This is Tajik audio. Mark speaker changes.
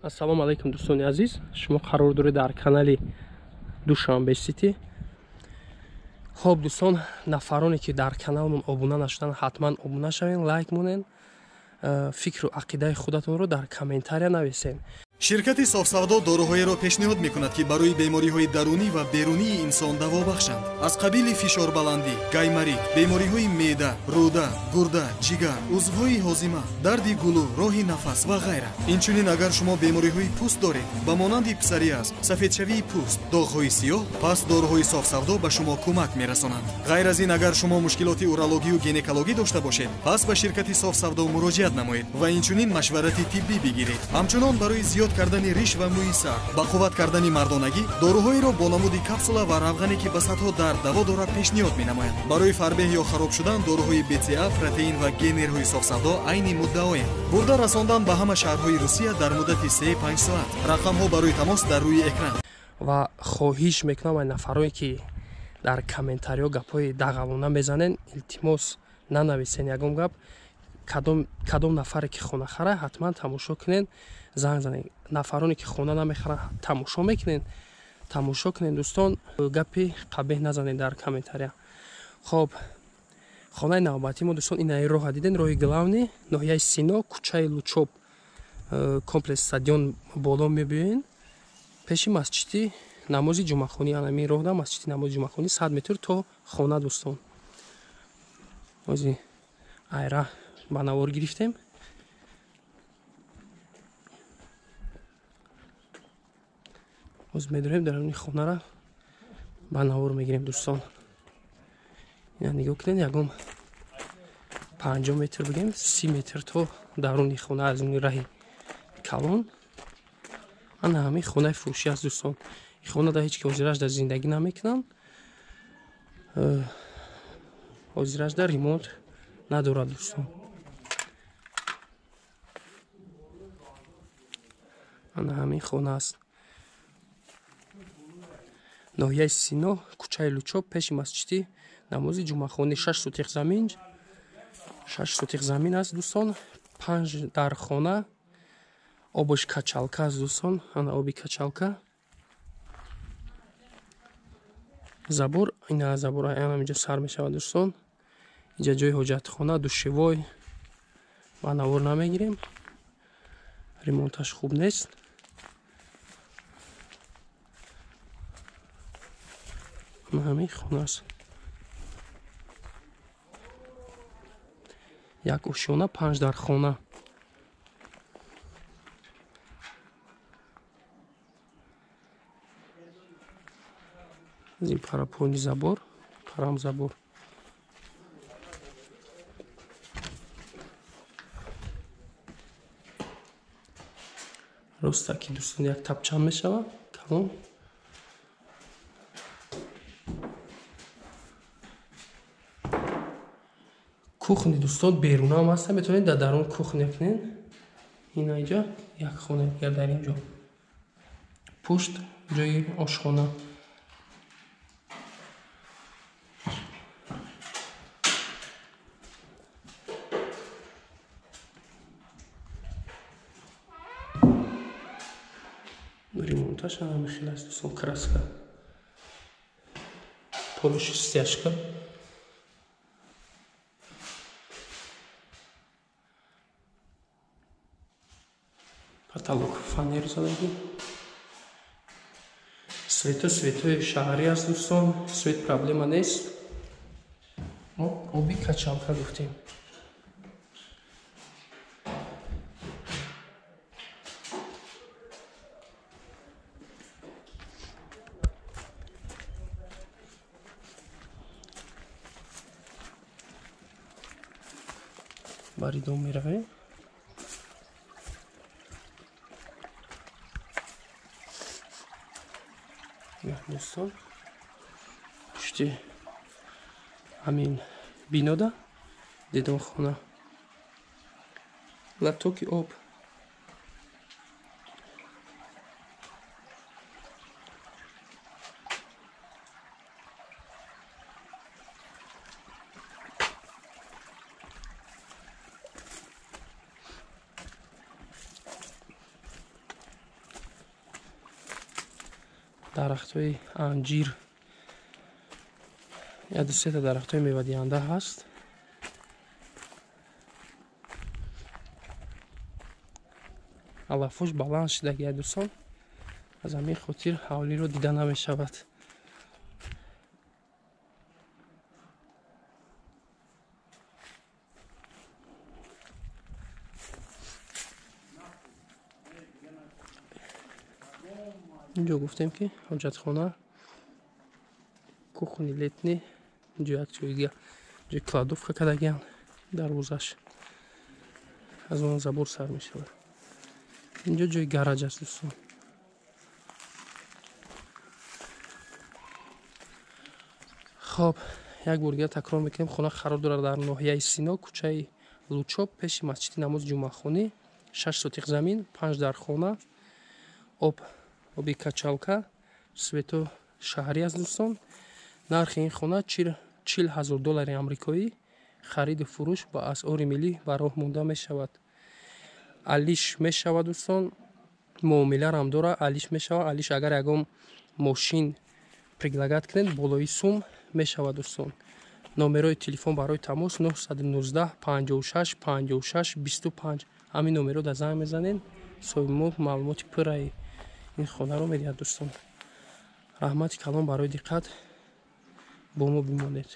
Speaker 1: Ассалому алайкум дӯстони азиз. Шумо қарор доред дар канали Душанбе Сити. Хоб дӯстон, нафароне ки дар каналмон обуна нашудан, ҳатман обуна шавен, лайк монен, фикру ақидаи худатонро дар комментария нависен.
Speaker 2: ширкати софсавдо доруҳоеро пешниҳод мекунад ки барои бемориҳои дарунӣ ва берунии инсон даво бахшанд. Аз қабили фишорбаландӣ, гаймарид, бемориҳои меъда, рӯда, гурда, ҷигар, узвҳои ҳозима, дарди гулӯ, роҳи нафас ва ғайра. Инчунин агар шумо бемориҳои пӯст доред ба монанди псориаз, сафедшавии пӯст, доғҳои сиёҳ, пас доруҳои софсавдо ба шумо кӯмак мерасонанд. ғайр аз ин, агар шумо мушкилоти урологию гинекологӣ дошта бошед, пас ба ширкати софсавдо муроҷиат намоед ва инчунин машварати тиббӣ бигиред. ҳамчунон барои зиёд кардани риш ва мӯи сар, бақувват кардани мардонагӣ, доруҳоеро бо намуди капсула ва равғане ки ба сатҳо дард даво дорад пешниҳод менамоянд. барои фарбеҳ ё хароб шудан доруҳои БЦА, протеин ва генерҳои софсавдо айни муддаоянд. бурда расондан ба ҳама шаҳрҳои Русия дар муддати 3-5 соат. рақамҳо барои тамос дар рӯи экран.
Speaker 1: Ва хоҳиш мекунам ай нафароне ки дар комментариҳо гапҳои дағалона мезанен, илтимос нанависен. Ягон гап, кадом нафаре ки хона хара ҳатман тамошо кунен, занг занен. Нафароне ки хона намехаран тамошо мекунен, тамошо кунен дӯстон, гапи қабеҳ назанен дар комментария. Хоб, хонаи навбатӣ мо дӯстон инаи роҳа диден, роҳи главни, ноҳияи Сино, кӯчаи Лучоп, комплекс стадион боло мебиёен. Пеши масҷиди намози ҷумъахонӣ, анами роҳда масҷиди намози ҷумъахонӣ 100 метр то хона дӯстон. Ози айра ба навор гирифтем. Оз медорем даруни хонара ба навор мегирем дӯстон. Ина нигоҳ кунед, ягон 50 метр бигем, 30 метр то даруни хона аз уни раҳи калон. Ана ҳамин хонаи фурӯшӣ аст дӯстон. ин хона да ҳеҷ ки ҳозирашда зиндагӣ намекунанд. ҳозирашда ремонт надорад дӯстон. ана ҳамин хона аст. ноҳияи Сино, кӯчаи Лучоп, пеши масҷиди намози ҷумъахонӣ. 6 сотиқ замин, 6 сотиқ замин аст дӯстон. 5 дар хона. Обош качалка аст дӯстон. Ана оби качалка. забор, ина забор инҷо сар мешавад дӯстон. инҷа ҷои ҳоҷатхона, душевой ба навор намегирем. ремонташ хуб нест. ҳамин хона аст. як ошона, 5 дар хона. зин парапони забор, парам забор. ростаки дӯстон як тапчан мешавад калон. кухни дӯстон беруна ҳам ҳаста, метавонед дар дарун кухня кунед. ина инҷа як хона дигар дар инҷо. пушт ҷои ошхона. ремонташ ҳам хеле аст дӯстон, краска. полиш стяжка. потолок фанер задагӣ. светои шаҳрӣ аст дӯстон. свет проблема нест. оби качалка гуфтем. баридон меравем. дӯстон, пушти ҳамин бинода дидонхона, латоки об. дарахтҳои анҷир, як ду сета дарахтҳои мевадиҳанда ҳаст. алафҳош баланд шудагиҳад дӯстон, аз ҳамин хотир ҳавлиро дида намешавад. инҷо гуфтем ки ҳоҷатхона, кухни летни, инҷо як ҷои кладовка кардагиан, дарвозаш аз он забор сар мешавад. инҷо ҷои гараҷ аст дӯстон. хоб, як бор дигар такрор мекунем, хона қарор дорад дар ноҳияи Сино, кӯчаи Лучоп, пеши масҷиди намози ҷумъахонӣ, 6 сотиқ замин, 5 дар хона, оби качалка, свето шаҳрӣ аст дӯстон. нархи ин хона $40,000 амрикоӣ, хариду фурӯш ба асъори миллӣ ба роҳ монда мешавад. алиш мешавад дӯстон, муомиларам дора, алиш мешавад. алиш агар ягон мошин предлагат кунед, болои сум мешавад дӯстон. номерои телефон барои тамос 919 56 56 25. ҳамин номеро да занг мезанед, соҳиби мо маълумоти пурраи ин хонаро медиҳад дӯстон. раҳмати калон барои диққат. бо мо бимонед.